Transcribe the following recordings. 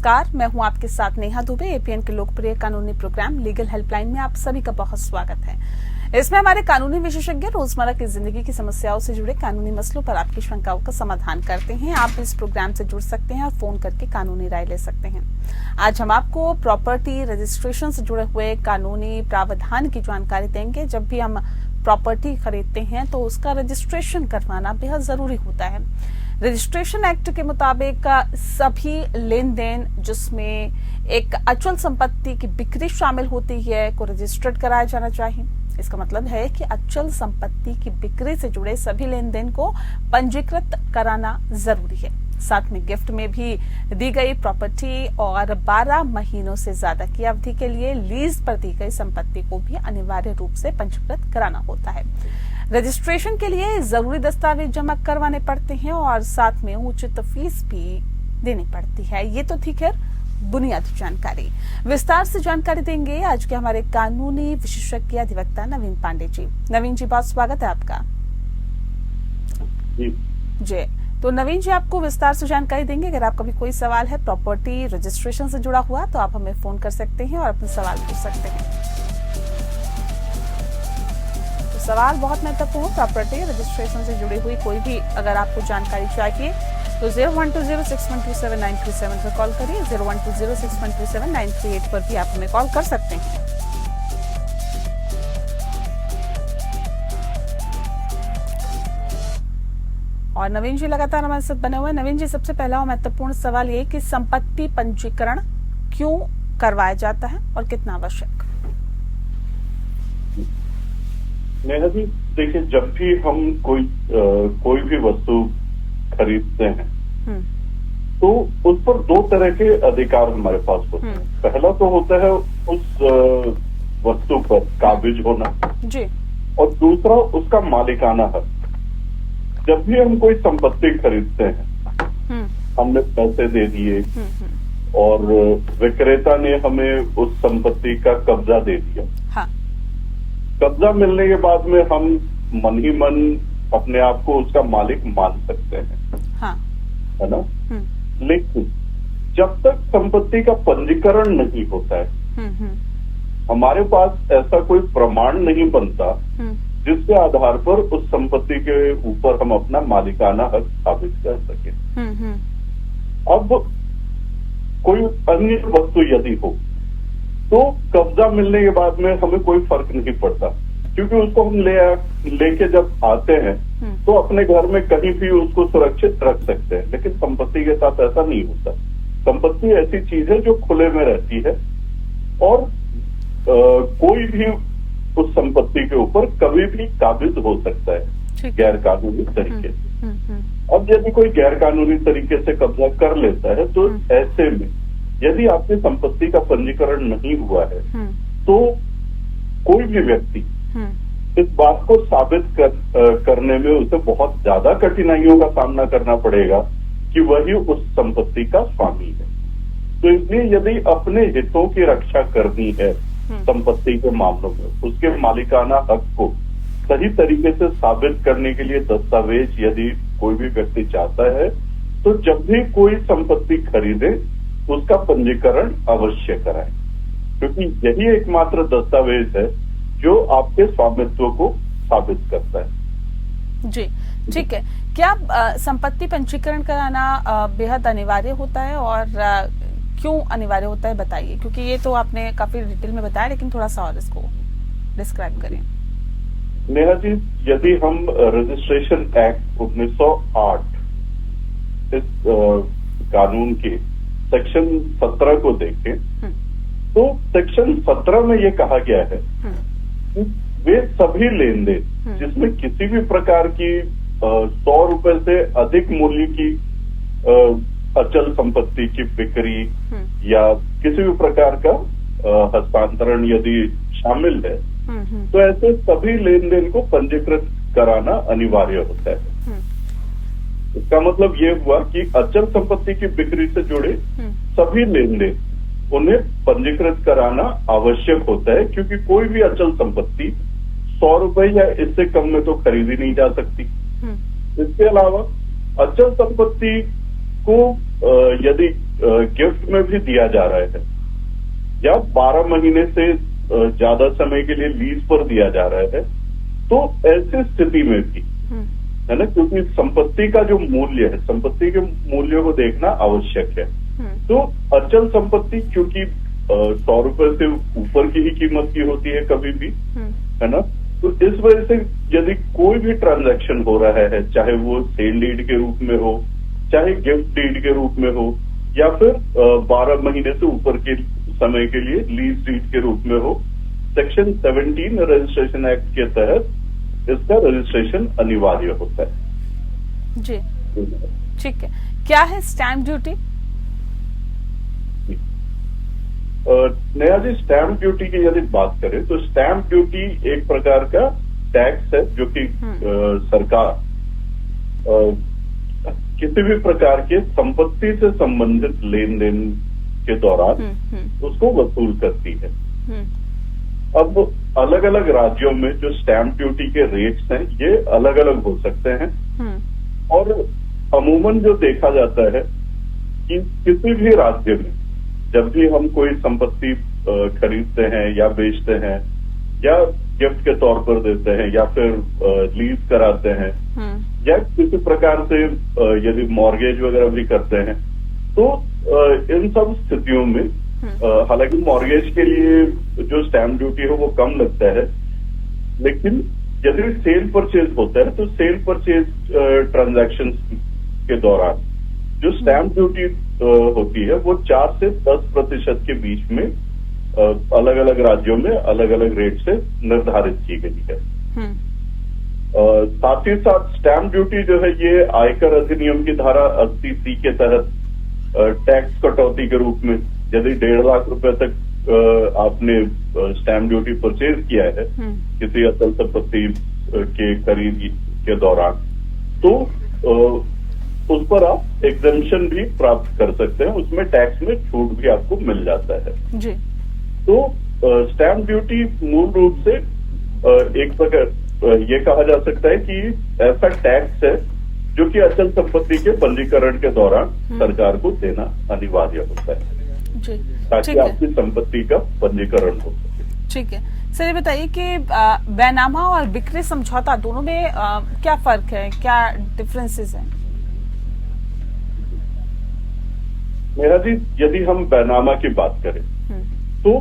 नमस्कार, मैं हूं आपके साथ नेहा दुबे। एपीएन के लोकप्रिय कानूनी प्रोग्राम लीगल हेल्पलाइन में आप सभी का बहुत स्वागत है। इसमें हमारे कानूनी विशेषज्ञ रोजमर्रा की जिंदगी की समस्याओं से जुड़े कानूनी मसलों पर आपकी शंकाओं का समाधान करते हैं। आप इस प्रोग्राम से जुड़ सकते हैं और फोन करके कानूनी राय ले सकते हैं। आज हम आपको प्रॉपर्टी रजिस्ट्रेशन से जुड़े हुए कानूनी प्रावधान की जानकारी देंगे। जब भी हम प्रॉपर्टी खरीदते हैं तो उसका रजिस्ट्रेशन करवाना बेहद जरूरी होता है। रजिस्ट्रेशन एक्ट के मुताबिक सभी लेन देन जिसमें एक अचल संपत्ति की बिक्री शामिल होती है को रजिस्टर्ड कराया जाना चाहिए। इसका मतलब है कि अचल संपत्ति की बिक्री से जुड़े सभी लेन देन को पंजीकृत कराना जरूरी है। साथ में गिफ्ट में भी दी गई प्रॉपर्टी और 12 महीनों से ज्यादा की अवधि के लिए लीज पर दी गई संपत्ति को भी अनिवार्य रूप से पंजीकृत कराना होता है। रजिस्ट्रेशन के लिए जरूरी दस्तावेज जमा करवाने पड़ते हैं और साथ में उचित फीस भी देनी पड़ती है। ये तो ठीक है बुनियादी जानकारी। विस्तार से जानकारी देंगे आज के हमारे कानूनी विशेषज्ञ अधिवक्ता नवीन पांडे जी। नवीन जी, बहुत स्वागत है आपका। जी, तो नवीन जी आपको विस्तार से जानकारी देंगे। अगर आपका भी कोई सवाल है प्रॉपर्टी रजिस्ट्रेशन से जुड़ा हुआ तो आप हमें फोन कर सकते हैं और अपने सवाल पूछ सकते हैं। तो सवाल बहुत महत्वपूर्ण, प्रॉपर्टी रजिस्ट्रेशन से जुड़ी हुई कोई भी अगर आपको जानकारी चाहिए तो 012061279337 पर कॉल करिए। 012061279338 पर भी आप हमें कॉल कर सकते हैं। और नवीन जी लगातार हमारे साथ बने हुए हैं। नवीन जी, सबसे पहला और महत्वपूर्ण सवाल ये कि संपत्ति पंजीकरण क्यों करवाया जाता है और कितना आवश्यक? नेहा जी, देखिए, जब भी हम कोई भी वस्तु खरीदते हैं तो उस पर दो तरह के अधिकार हमारे पास होते हैं। पहला तो होता है उस वस्तु पर काबिज होना जी, और दूसरा उसका मालिकाना हक। जब भी हम कोई संपत्ति खरीदते हैं, हमने पैसे दे दिए और विक्रेता ने हमें उस संपत्ति का कब्जा दे दिया। हाँ। कब्जा मिलने के बाद में हम मन ही मन अपने आप को उसका मालिक मान सकते हैं। हाँ। है ना? लेकिन जब तक संपत्ति का पंजीकरण नहीं होता है, हमारे पास ऐसा कोई प्रमाण नहीं बनता जिसके आधार पर उस संपत्ति के ऊपर हम अपना मालिकाना हक साबित कर सके। अब कोई अन्य वस्तु यदि हो तो कब्जा मिलने के बाद में हमें कोई फर्क नहीं पड़ता, क्योंकि उसको हम लेके जब आते हैं तो अपने घर में कहीं भी उसको सुरक्षित रख सकते हैं। लेकिन संपत्ति के साथ ऐसा नहीं होता। संपत्ति ऐसी चीज है जो खुले में रहती है और कोई भी उस संपत्ति के ऊपर कभी भी काबिज हो सकता है गैर कानूनी तरीके से। अब यदि कोई गैर कानूनी तरीके से कब्जा कर लेता है तो ऐसे में यदि आपकी संपत्ति का पंजीकरण नहीं हुआ है तो कोई भी व्यक्ति इस बात को साबित करने में उसे बहुत ज्यादा कठिनाइयों का सामना करना पड़ेगा कि वही उस संपत्ति का स्वामी है। तो इसलिए यदि अपने हितों की रक्षा करनी है संपत्ति के मामलों में, उसके मालिकाना हक को सही तरीके से साबित करने के लिए दस्तावेज यदि कोई भी व्यक्ति चाहता है तो जब भी कोई संपत्ति खरीदे उसका पंजीकरण अवश्य कराए, क्योंकि यही एकमात्र दस्तावेज है जो आपके स्वामित्व को साबित करता है। जी, ठीक है। क्या संपत्ति पंजीकरण कराना बेहद अनिवार्य होता है और क्यों अनिवार्य होता है, बताइए, क्योंकि ये तो आपने काफी डिटेल में बताया, लेकिन थोड़ा सा और इसको डिस्क्राइब करें। नेहा जी, यदि हम रजिस्ट्रेशन एक्ट 1908 इस कानून के सेक्शन 17 को देखें तो सेक्शन 17 में ये कहा गया है कि वे सभी लेन देन जिसमें किसी भी प्रकार की 100 रुपए से अधिक मूल्य की अचल संपत्ति की बिक्री या किसी भी प्रकार का हस्तांतरण यदि शामिल है तो ऐसे सभी लेन देन को पंजीकृत कराना अनिवार्य होता है। इसका मतलब ये हुआ कि अचल संपत्ति की बिक्री से जुड़े सभी लेन देन उन्हें पंजीकृत कराना आवश्यक होता है, क्योंकि कोई भी अचल संपत्ति 100 रुपए या इससे कम में तो खरीदी नहीं जा सकती। इसके अलावा अचल संपत्ति आपको यदि गिफ्ट में भी दिया जा रहा है या 12 महीने से ज्यादा समय के लिए लीज पर दिया जा रहा है, तो ऐसी स्थिति में भी है ना, क्योंकि संपत्ति का जो मूल्य है, संपत्ति के मूल्य को देखना आवश्यक है। तो अचल संपत्ति क्योंकि 100 रुपए से ऊपर की ही कीमत की होती है कभी भी, है ना, तो इस वजह से यदि कोई भी ट्रांजैक्शन हो रहा है, चाहे वो सेल डीड के रूप में हो, चाहे गिफ्ट डीड के रूप में हो, या फिर 12 महीने से ऊपर के समय के लिए लीज डीड के रूप में हो, सेक्शन 17 रजिस्ट्रेशन एक्ट के तहत इसका रजिस्ट्रेशन अनिवार्य होता है। जी, ठीक है। क्या है स्टैंप ड्यूटी? नया जी, स्टैंप ड्यूटी की यदि बात करें तो स्टैंप ड्यूटी एक प्रकार का टैक्स है जो कि सरकार किसी भी प्रकार के संपत्ति से संबंधित लेन देन के दौरान उसको वसूल करती है। अब अलग अलग राज्यों में जो स्टैंप ड्यूटी के रेट्स हैं ये अलग अलग हो सकते हैं, और अमूमन जो देखा जाता है कि किसी भी राज्य में जब भी हम कोई संपत्ति खरीदते हैं या बेचते हैं या गिफ्ट के तौर पर देते हैं या फिर लीज कराते हैं या किसी प्रकार से यदि मॉर्गेज वगैरह भी करते हैं, तो इन सब स्थितियों में हालांकि मॉर्गेज के लिए जो स्टैंप ड्यूटी है वो कम लगता है, लेकिन यदि सेल परचेज होता है तो सेल परचेज ट्रांजैक्शन के दौरान जो स्टैंप ड्यूटी होती है वो 4 से 10% के बीच में अलग अलग राज्यों में अलग अलग रेट से निर्धारित की गई है। साथ ही साथ स्टैंप ड्यूटी जो है ये आयकर अधिनियम की धारा 80C के तहत टैक्स कटौती के रूप में यदि 1.5 लाख रुपए तक आपने स्टैंप ड्यूटी परचेज किया है किसी अचल संपत्ति के खरीद के दौरान, तो उस पर आप एग्जेम्पशन भी प्राप्त कर सकते हैं, उसमें टैक्स में छूट भी आपको मिल जाता है जी। तो स्टैंप ड्यूटी मूल रूप से एक प्रकार ये कहा जा सकता है कि ऐसा टैक्स है जो कि अचल संपत्ति के पंजीकरण के दौरान सरकार को देना अनिवार्य होता है जी, ताकि आपकी संपत्ति का पंजीकरण हो सके। ठीक है सर, ये बताइए कि बैनामा और बिक्री समझौता दोनों में क्या फर्क है, क्या डिफरेंसेस हैं? मेरा जी, यदि हम बैनामा की बात करें तो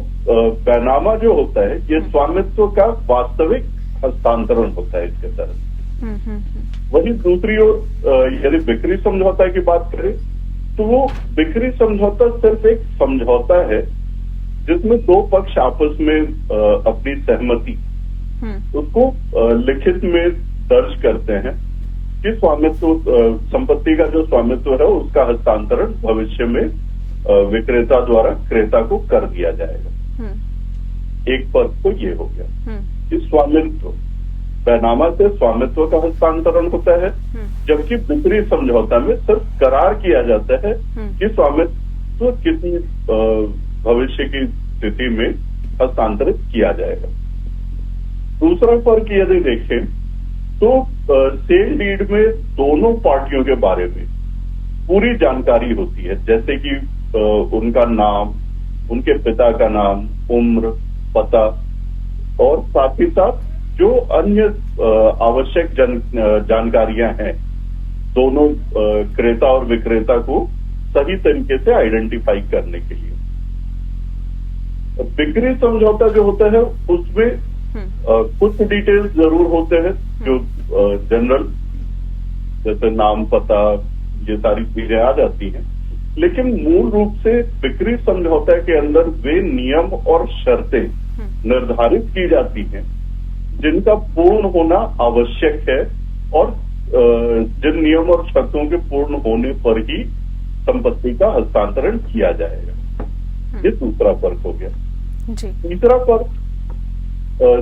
बैनामा जो होता है ये स्वामित्व का वास्तविक हस्तांतरण होता है इसके तहत। वही दूसरी ओर यदि बिक्री समझौता की बात करें तो वो बिक्री समझौता सिर्फ एक समझौता है जिसमें 2 पक्ष आपस में अपनी सहमति उसको लिखित में दर्ज करते हैं कि स्वामित्व संपत्ति का जो स्वामित्व है उसका हस्तांतरण भविष्य में विक्रेता द्वारा क्रेता को कर दिया जाएगा। एक पक्ष तो ये हो गया कि स्वामित्व, बैनामा से स्वामित्व का हस्तांतरण होता है, जबकि बिक्री समझौता में सिर्फ करार किया जाता है कि स्वामित्व किसी भविष्य की स्थिति में हस्तांतरित किया जाएगा। दूसरा फर्क यदि देखें तो सेल डीड में दोनों पार्टियों के बारे में पूरी जानकारी होती है, जैसे कि उनका नाम, उनके पिता का नाम, उम्र, पता और साथ ही साथ जो अन्य आवश्यक जानकारियां हैं दोनों क्रेता और विक्रेता को सही तरीके से आइडेंटिफाई करने के लिए। बिक्री समझौता जो होता है उसमें कुछ डिटेल्स जरूर होते हैं जो जनरल, जैसे नाम, पता, ये सारी चीजें आ जाती हैं, लेकिन मूल रूप से बिक्री समझौता के अंदर वे नियम और शर्तें निर्धारित की जाती हैं जिनका पूर्ण होना आवश्यक है और जिन नियम और शर्तों के पूर्ण होने पर ही संपत्ति का हस्तांतरण किया जाएगा। ये दूसरा फर्क हो गया। तीसरा फर्क,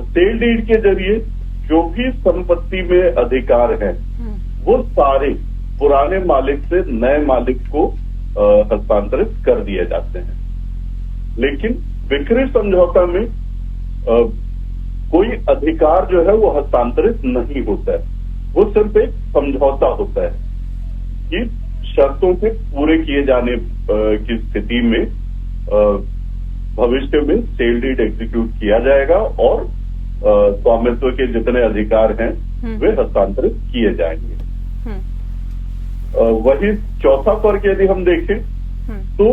सेल डीड के जरिए जो भी संपत्ति में अधिकार हैं वो सारे पुराने मालिक से नए मालिक को हस्तांतरित कर दिए जाते हैं, लेकिन बिक्री समझौता में कोई अधिकार जो है वो हस्तांतरित नहीं होता है। वो सिर्फ एक समझौता होता है कि शर्तों के पूरे किए जाने की स्थिति में भविष्य में सेल डीड एग्जीक्यूट किया जाएगा और स्वामित्व के जितने अधिकार हैं वे हस्तांतरित किए जाएंगे। वही चौथा फर्क यदि हम देखें तो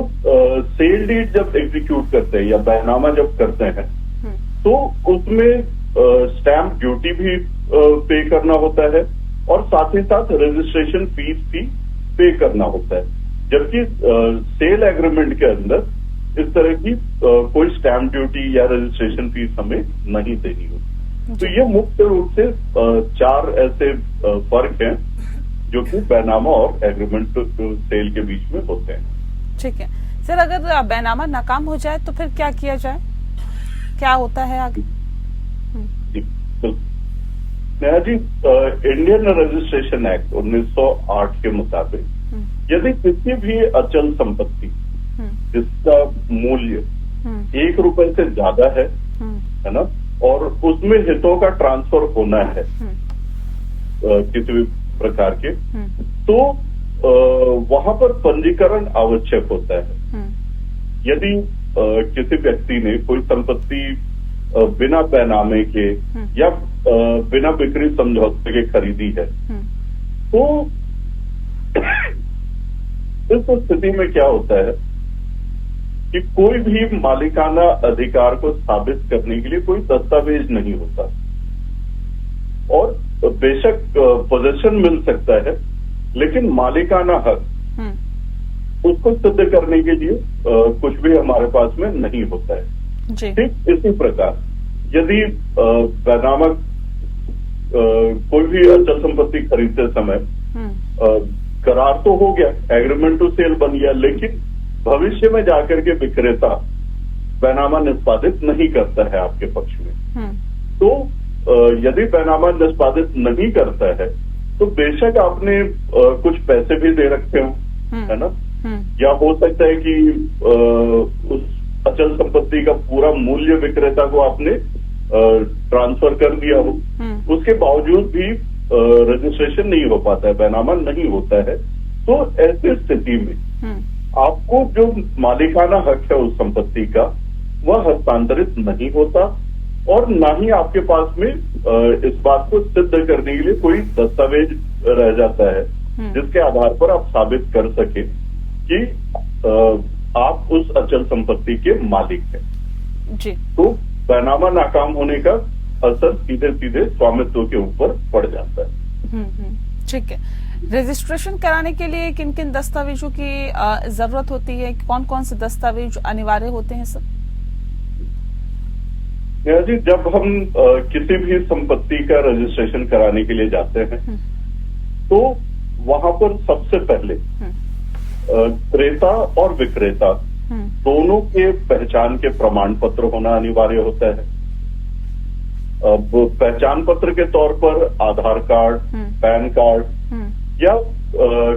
सेल डीड जब एग्जीक्यूट करते हैं या बैनामा जब करते हैं तो उसमें स्टैंप ड्यूटी भी पे करना होता है और साथ ही साथ रजिस्ट्रेशन फीस भी पे करना होता है, जबकि सेल एग्रीमेंट के अंदर इस तरह की कोई स्टैंप ड्यूटी या रजिस्ट्रेशन फीस हमें नहीं देनी होती। तो ये मुख्य रूप से 4 ऐसे फर्क हैं जो कि बैनामा और एग्रीमेंट सेल के बीच में होते हैं। ठीक है सर, अगर बैनामा नाकाम हो जाए तो फिर क्या किया जाए, क्या होता है आगे? Neha ji, Indian registration act 1908 के मुताबिक यदि किसी भी अचल संपत्ति जिसका मूल्य 1 रुपए से ज्यादा है ना, और उसमें हितों का ट्रांसफर होना है किसी भी प्रकार के, तो वहां पर पंजीकरण आवश्यक होता है। यदि किसी व्यक्ति ने कोई संपत्ति बिना बैनामे के या बिना बिक्री समझौते के खरीदी है तो इस स्थिति में क्या होता है कि कोई भी मालिकाना अधिकार को साबित करने के लिए कोई दस्तावेज नहीं होता और बेशक पोजेशन मिल सकता है, लेकिन मालिकाना हक उसको सिद्ध करने के लिए कुछ भी हमारे पास में नहीं होता है। ठीक इसी प्रकार यदि बैनामा कोई भी अचल संपत्ति खरीदते समय करार तो हो गया, एग्रीमेंट टू सेल बन गया, लेकिन भविष्य में जाकर के विक्रेता बैनामा निष्पादित नहीं करता है आपके पक्ष में, तो यदि बैनामा निष्पादित नहीं करता है तो बेशक आपने कुछ पैसे भी दे रखे हो, है ना, या हो सकता है कि उस अचल संपत्ति का पूरा मूल्य विक्रेता को आपने ट्रांसफर कर दिया हो, उसके बावजूद भी रजिस्ट्रेशन नहीं हो पाता है, बैनामा नहीं होता है। तो ऐसी स्थिति में आपको जो मालिकाना हक है उस संपत्ति का वह हस्तांतरित नहीं होता और ना ही आपके पास में इस बात को सिद्ध करने के लिए कोई दस्तावेज रह जाता है जिसके आधार पर आप साबित कर सके कि आप उस अचल संपत्ति के मालिक हैं जी। तो बैनामा नाकाम होने का असर सीधे सीधे स्वामित्व के ऊपर पड़ जाता है। ठीक है, रजिस्ट्रेशन कराने के लिए किन किन दस्तावेजों की जरूरत होती है, कौन कौन से दस्तावेज अनिवार्य होते हैं सर? जी, जब हम किसी भी संपत्ति का रजिस्ट्रेशन कराने के लिए जाते हैं तो वहां पर सबसे पहले क्रेता और विक्रेता दोनों के पहचान के प्रमाण पत्र होना अनिवार्य होता है। अब पहचान पत्र के तौर पर आधार कार्ड, पैन कार्ड या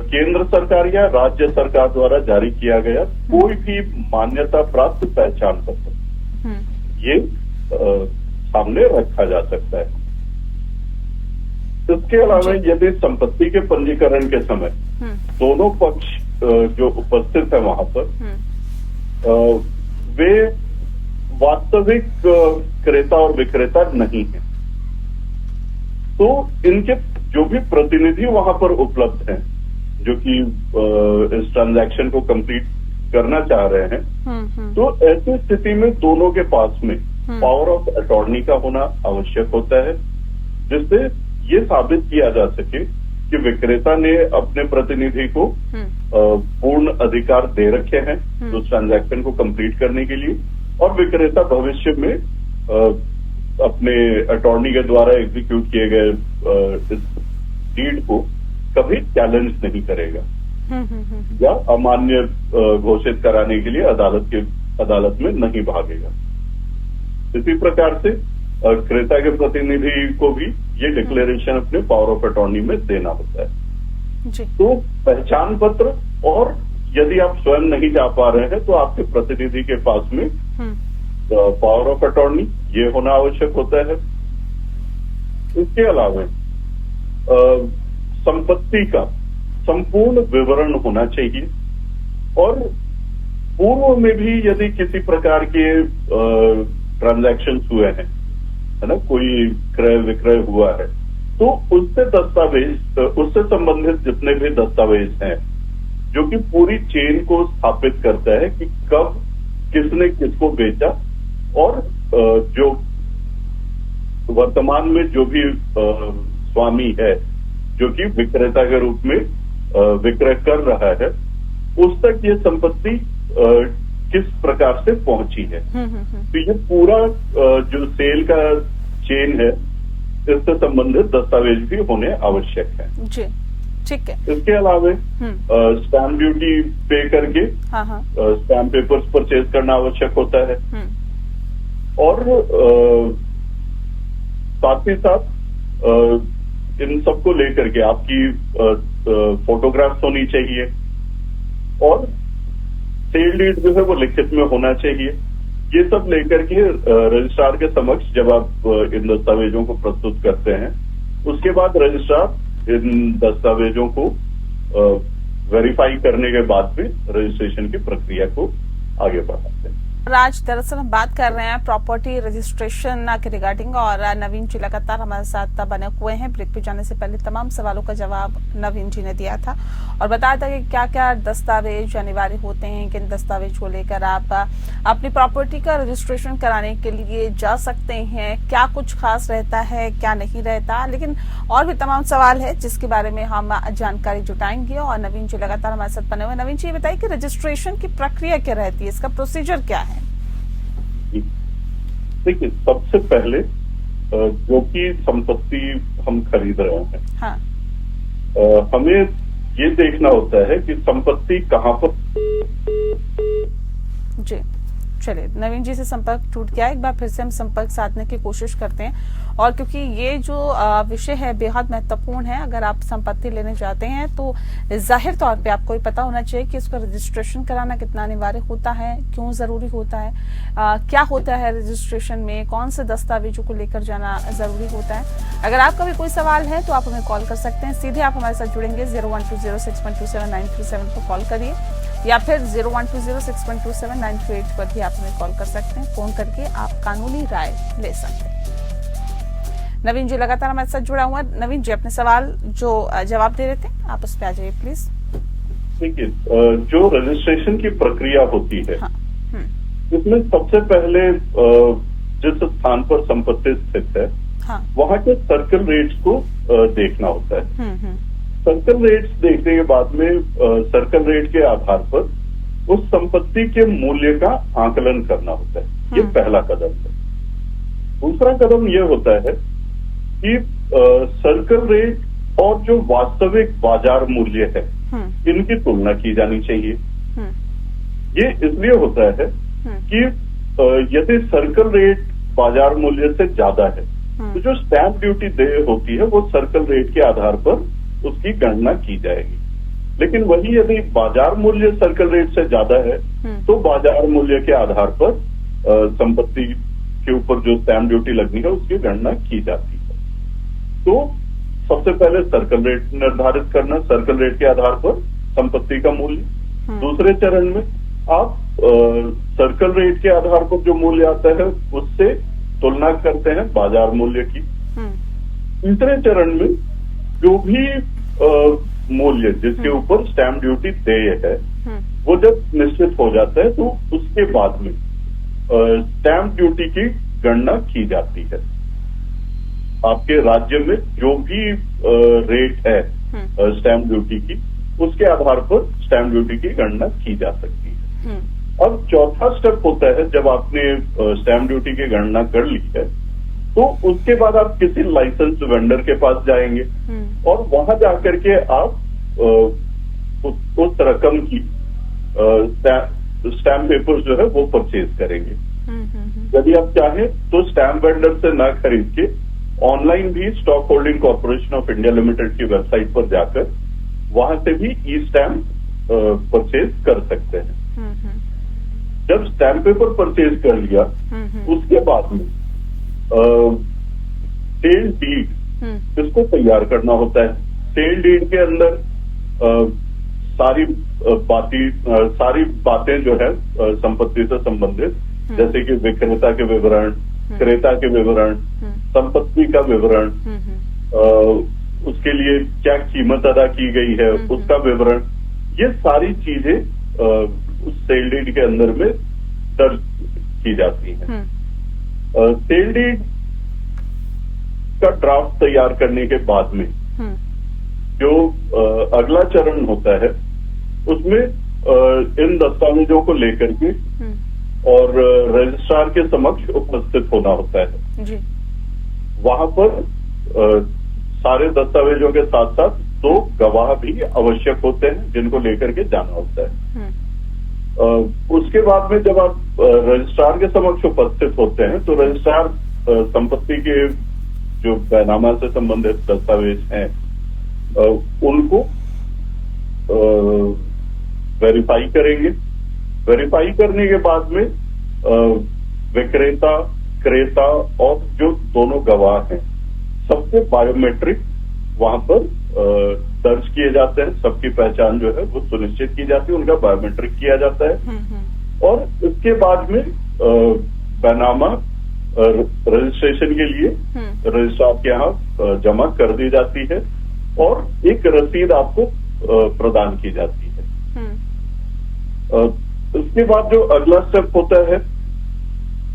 केंद्र सरकार या राज्य सरकार द्वारा जारी किया गया कोई भी मान्यता प्राप्त पहचान पत्र ये सामने रखा जा सकता है। इसके अलावा यदि संपत्ति के पंजीकरण के समय दोनों पक्ष जो उपस्थित है वहां पर वे वास्तविक क्रेता और विक्रेता नहीं है, तो इनके जो भी प्रतिनिधि वहां पर उपलब्ध हैं जो कि इस ट्रांजैक्शन को कंप्लीट करना चाह रहे हैं, तो ऐसी स्थिति में दोनों के पास में पावर ऑफ अटॉर्नी का होना आवश्यक होता है, जिससे ये साबित किया जा सके कि विक्रेता ने अपने प्रतिनिधि को पूर्ण अधिकार दे रखे हैं उस ट्रांजैक्शन को कंप्लीट करने के लिए, और विक्रेता भविष्य में अपने अटॉर्नी के द्वारा एग्जीक्यूट किए गए इस डीड को कभी चैलेंज नहीं करेगा या अमान्य घोषित कराने के लिए अदालत में नहीं भागेगा। इसी प्रकार से क्रेता के प्रतिनिधि को भी ये डिक्लेरेशन अपने पावर ऑफ अटॉर्नी में देना होता है जी। तो पहचान पत्र, और यदि आप स्वयं नहीं जा पा रहे हैं तो आपके प्रतिनिधि के पास में पावर ऑफ अटॉर्नी ये होना आवश्यक होता है। इसके अलावा संपत्ति का संपूर्ण विवरण होना चाहिए। और पूर्व में भी यदि किसी प्रकार के ट्रांजैक्शन हुए हैं, है ना, कोई क्रय विक्रय हुआ है, तो उससे संबंधित जितने भी दस्तावेज हैं, जो कि पूरी चेन को स्थापित करता है कि कब किसने किसको बेचा, और जो वर्तमान में जो भी स्वामी है, जो कि विक्रेता के रूप में विक्रय कर रहा है, उस तक ये संपत्ति किस प्रकार से पहुंची है। तो ये पूरा जो सेल का चेन है, इससे संबंधित दस्तावेज भी होने आवश्यक है। जी, ठीक है। इसके अलावा स्टैम्प ड्यूटी पे करके स्टैम्प पेपर्स परचेज करना आवश्यक होता है। और साथ ही साथ इन सबको लेकर के आपकी फोटोग्राफ्स होनी चाहिए, और सेल डीड जो है वो लिखित में होना चाहिए। ये सब लेकर के रजिस्ट्रार के समक्ष जब आप इन दस्तावेजों को प्रस्तुत करते हैं, उसके बाद रजिस्ट्रार इन दस्तावेजों को वेरीफाई करने के बाद भी रजिस्ट्रेशन की प्रक्रिया को आगे बढ़ाते हैं। आज दरअसल हम बात कर रहे हैं प्रॉपर्टी रजिस्ट्रेशन के रिगार्डिंग, और नवीन जी लगातार हमारे साथ बने हुए हैं। ब्रेक पे जाने से पहले तमाम सवालों का जवाब नवीन जी ने दिया था और बताया था कि क्या क्या दस्तावेज अनिवार्य होते हैं, किन दस्तावेज को लेकर आप अपनी प्रॉपर्टी का रजिस्ट्रेशन कराने के लिए जा सकते हैं, क्या कुछ खास रहता है, क्या नहीं रहता। लेकिन और भी तमाम सवाल है जिसके बारे में हम जानकारी जुटाएंगे, और नवीन जी लगातार हमारे साथ बने हुए। नवीन जी, ये बताइए कि रजिस्ट्रेशन की प्रक्रिया क्या रहती है, इसका प्रोसीजर क्या है? देखिए, सबसे पहले जो कि संपत्ति हम खरीद रहे हैं, हाँ। हमें ये देखना होता है कि संपत्ति कहाँ पर। जी, चलिए, नवीन जी से संपर्क टूट गया, एक बार फिर से हम संपर्क साधने की कोशिश करते हैं। और क्योंकि ये जो विषय है बेहद महत्वपूर्ण है, अगर आप संपत्ति लेने जाते हैं तो जाहिर तौर पे आपको ये पता होना चाहिए कि उसका रजिस्ट्रेशन कराना कितना अनिवार्य होता है, क्यों जरूरी होता है, क्या होता है रजिस्ट्रेशन में, कौन से दस्तावेजों को लेकर जाना जरूरी होता है। अगर आपका भी कोई सवाल है तो आप हमें कॉल कर सकते हैं, सीधे आप हमारे साथ जुड़ेंगे 0120612793 पर कॉल करिए, या फिर 0120612793 पर भी आप हमें कॉल कर सकते हैं। फोन करके आप कानूनी राय ले सकते हैं। नवीन जी लगातार हमारे साथ जुड़ा हुआ। नवीन जी, अपने सवाल जो जवाब दे रहे थे, आप उस पर आ जाइए प्लीज। देखिए, जो रजिस्ट्रेशन की प्रक्रिया होती है, हाँ। इसमें सबसे पहले जिस स्थान पर संपत्ति स्थित है, हाँ। वहाँ के सर्कल रेट्स को देखना होता है। सर्कल रेट्स देखने के बाद में सर्कल रेट के आधार पर उस संपत्ति के मूल्य का आकलन करना होता है। ये पहला कदम है। दूसरा कदम ये होता है कि सर्कल रेट और जो वास्तविक बाजार मूल्य है, इनकी तुलना की जानी चाहिए। ये इसलिए होता है कि यदि सर्कल रेट बाजार मूल्य से ज्यादा है, तो जो स्टैंप ड्यूटी देय होती है वो सर्कल रेट के आधार पर उसकी गणना की जाएगी। लेकिन वही यदि बाजार मूल्य सर्कल रेट से ज्यादा है, तो बाजार मूल्य के आधार पर संपत्ति के ऊपर जो स्टैंप ड्यूटी लगनी है उसकी गणना की जाती है। तो सबसे पहले सर्कल रेट निर्धारित करना, सर्कल रेट के आधार पर संपत्ति का मूल्य। दूसरे चरण में आप सर्कल रेट के आधार पर जो मूल्य आता है उससे तुलना करते हैं बाजार मूल्य की। तीसरे चरण में जो भी मूल्य जिसके ऊपर स्टैंप ड्यूटी देय है, वो जब निश्चित हो जाता है तो उसके बाद में स्टैंप ड्यूटी की गणना की जाती है। आपके राज्य में जो भी रेट है स्टैंप ड्यूटी की, उसके आधार पर स्टैंप ड्यूटी की गणना की जा सकती है। अब चौथा स्टेप होता है, जब आपने स्टैंप ड्यूटी की गणना कर ली है, तो उसके बाद आप किसी लाइसेंस वेंडर के पास जाएंगे और वहां जाकर के आप उस रकम की स्टैम्प पेपर जो है वो परचेज करेंगे। यदि आप चाहें तो स्टैम्प वेंडर से न खरीद के ऑनलाइन भी stock holding corporation of India limited की वेबसाइट पर जाकर वहां से भी ई स्टैम्प परचेज कर सकते हैं। जब स्टैम्प पेपर परचेज कर लिया, उसके बाद में सेल डीड इसको तैयार करना होता है। सेल डीड के अंदर सारी बातें जो है संपत्ति से संबंधित, जैसे कि विक्रेता के विवरण, क्रेता के विवरण, संपत्ति का विवरण, उसके लिए क्या कीमत अदा की गई है उसका विवरण, ये सारी चीजें उस सेल डीड के अंदर में दर्ज की जाती हैं। सेल डीड का ड्राफ्ट तैयार करने के बाद में जो अगला चरण होता है उसमें इन दस्तावेजों को लेकर के और रजिस्ट्रार के समक्ष उपस्थित होना होता है जी। वहां पर सारे दस्तावेजों के साथ साथ 2 गवाह भी आवश्यक होते हैं जिनको लेकर के जाना होता है। उसके बाद में जब आप रजिस्ट्रार के समक्ष उपस्थित होते हैं तो रजिस्ट्रार संपत्ति के जो बैनामा से संबंधित दस्तावेज हैं उनको वेरीफाई करेंगे। वेरीफाई करने के बाद में विक्रेता, क्रेता और जो दोनों गवाह हैं सबके बायोमेट्रिक वहां पर दर्ज किए जाते हैं। सबकी पहचान जो है वो सुनिश्चित की जाती है, उनका बायोमेट्रिक किया जाता है और इसके बाद में बैनामा रजिस्ट्रेशन के लिए रजिस्ट्रार के यहाँ जमा कर दी जाती है और एक रसीद आपको प्रदान की जाती है। इसके बाद जो अगला स्टेप होता है,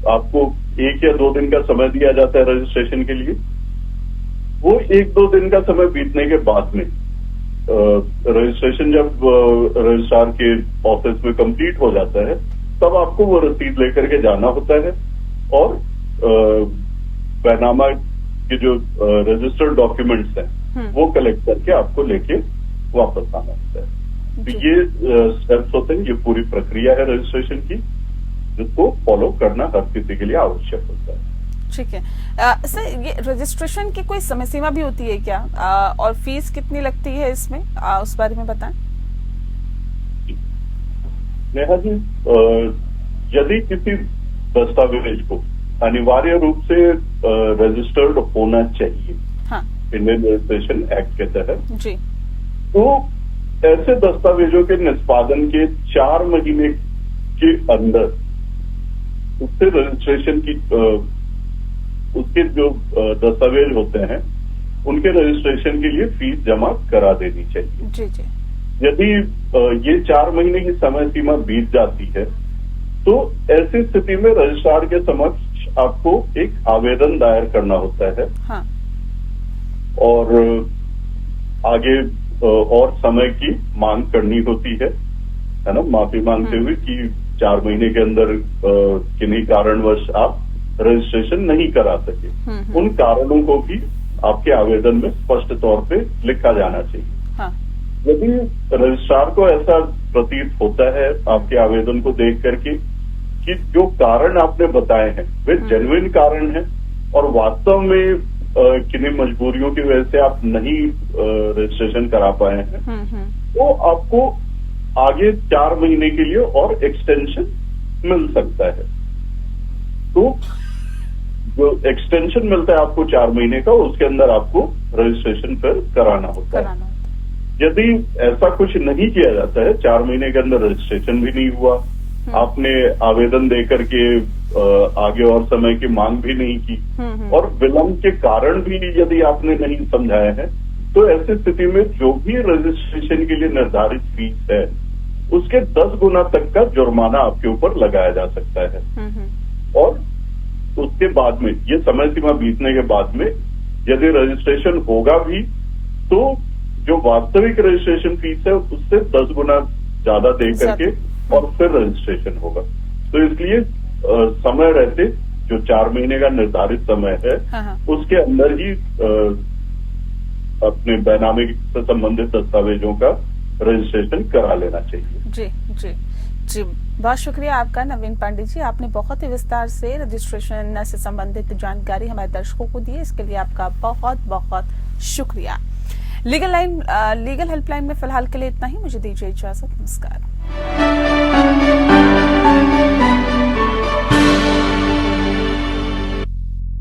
आपको 1 या 2 दिन का समय दिया जाता है रजिस्ट्रेशन के लिए। वो 1-2 दिन का समय बीतने के बाद में रजिस्ट्रेशन जब रजिस्ट्रार के ऑफिस में कंप्लीट हो जाता है तब आपको वो रसीद लेकर के जाना होता है और बैनामा के जो रजिस्टर्ड डॉक्यूमेंट्स हैं वो कलेक्ट करके आपको लेके वापस आना होता है। तो ये स्टेप्स होते हैं, ये पूरी प्रक्रिया है रजिस्ट्रेशन की जिसको फॉलो करना हर किसी के लिए आवश्यक होता है। ठीक है सर, ये रजिस्ट्रेशन की कोई समय सीमा भी होती है क्या और फीस कितनी लगती है इसमें, उस बारे में बताएं। नेहा जी, यदि किसी दस्तावेज को अनिवार्य रूप से रजिस्टर्ड होना चाहिए इंडियन रजिस्ट्रेशन एक्ट के तहत जी, तो ऐसे दस्तावेजों के निष्पादन के 4 महीने के अंदर उससे रजिस्ट्रेशन की उसके जो दस्तावेज होते हैं उनके रजिस्ट्रेशन के लिए फीस जमा करा देनी चाहिए जी जी। यदि ये 4 महीने की समय सीमा बीत जाती है तो ऐसी स्थिति में रजिस्ट्रार के समक्ष आपको एक आवेदन दायर करना होता है हाँ। और आगे और समय की मांग करनी होती है ना, माफी मांगते हुए कि 4 महीने के अंदर किन्हीं कारणवश आप रजिस्ट्रेशन नहीं करा सके। उन कारणों को भी आपके आवेदन में स्पष्ट तौर पे लिखा जाना चाहिए हाँ। यदि रजिस्ट्रार को ऐसा प्रतीत होता है आपके आवेदन को देख करके कि जो कारण आपने बताए हैं वे जेन्युइन कारण हैं और वास्तव में किन्हीं मजबूरियों की वजह से आप नहीं रजिस्ट्रेशन करा पाए हैं तो आपको आगे 4 महीने के लिए और एक्सटेंशन मिल सकता है। तो जो एक्सटेंशन मिलता है आपको 4 महीने का, उसके अंदर आपको रजिस्ट्रेशन फिर कराना होता है। यदि ऐसा कुछ नहीं किया जाता है, 4 महीने के अंदर रजिस्ट्रेशन भी नहीं हुआ, आपने आवेदन देकर के आगे और समय की मांग भी नहीं की और विलंब के कारण भी यदि आपने नहीं समझाया है, तो ऐसी स्थिति में जो भी रजिस्ट्रेशन के लिए निर्धारित फीस है उसके 10 गुना तक का जुर्माना आपके ऊपर लगाया जा सकता है। और उसके बाद में ये समय सीमा बीतने के बाद में यदि रजिस्ट्रेशन होगा भी तो जो वास्तविक रजिस्ट्रेशन फीस है उससे 10 गुना ज्यादा दे करके और फिर रजिस्ट्रेशन होगा। तो इसलिए समय रहते जो 4 महीने का निर्धारित समय है उसके अंदर ही अपने बैनामे से संबंधित दस्तावेजों का रजिस्ट्रेशन करा लेना चाहिए। जी जी जी, बहुत शुक्रिया आपका नवीन पांडे जी, आपने बहुत ही विस्तार से रजिस्ट्रेशन से संबंधित जानकारी हमारे दर्शकों को दी, इसके लिए आपका बहुत बहुत शुक्रिया। लीगल हेल्पलाइन में फिलहाल के लिए इतना ही, मुझे दीजिए इजाजत, नमस्कार।